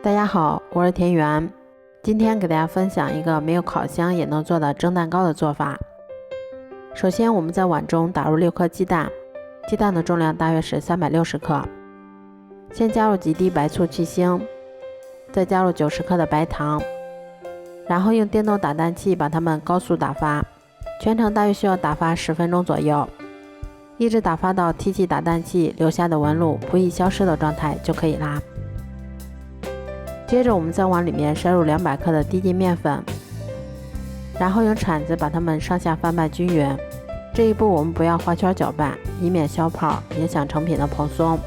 大家好，我是田园。今天给大家分享一个没有烤箱也能做的蒸蛋糕的做法。首先我们在碗中打入6颗鸡蛋，鸡蛋的重量大约是360克。先加入几滴白醋去腥，再加入90克的白糖，然后用电动打蛋器把它们高速打发，全程大约需要打发10分钟左右，一直打发到提起打蛋器留下的纹路不易消失的状态就可以啦。接着我们再往里面筛入200克的低筋面粉，然后用铲子把它们上下翻拌均匀。这一步我们不要画圈搅拌，以免消泡影响成品的蓬松。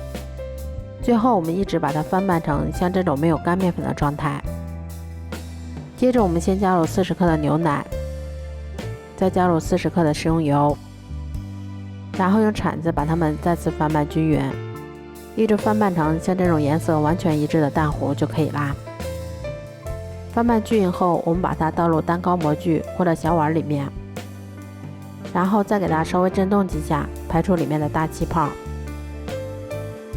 最后我们一直把它翻拌成像这种没有干面粉的状态。接着我们先加入40克的牛奶，再加入40克的食用油，然后用铲子把它们再次翻拌均匀，一直翻拌成像这种颜色完全一致的蛋糊就可以啦。翻拌均匀后，我们把它倒入蛋糕模具或者小碗里面，然后再给它稍微震动几下，排出里面的大气泡。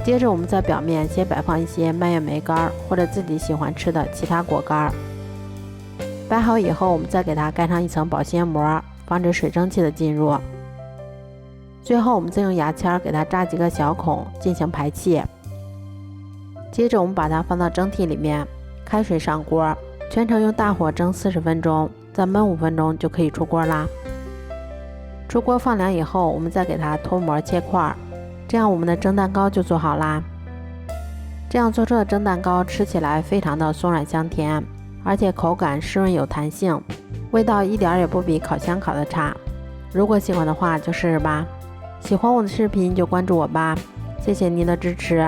接着我们在表面先摆放一些蔓越莓干或者自己喜欢吃的其他果干。摆好以后，我们再给它盖上一层保鲜膜，防止水蒸气的进入。最后我们再用牙签给它扎几个小孔进行排气。接着我们把它放到蒸屉里面，开水上锅，全程用大火蒸40分钟，再焖5分钟就可以出锅啦。出锅放凉以后，我们再给它脱模切块，这样我们的蒸蛋糕就做好啦。这样做出的蒸蛋糕吃起来非常的松软香甜，而且口感湿润有弹性，味道一点也不比烤箱烤的差。如果喜欢的话就试试吧。喜欢我的视频就关注我吧，谢谢您的支持。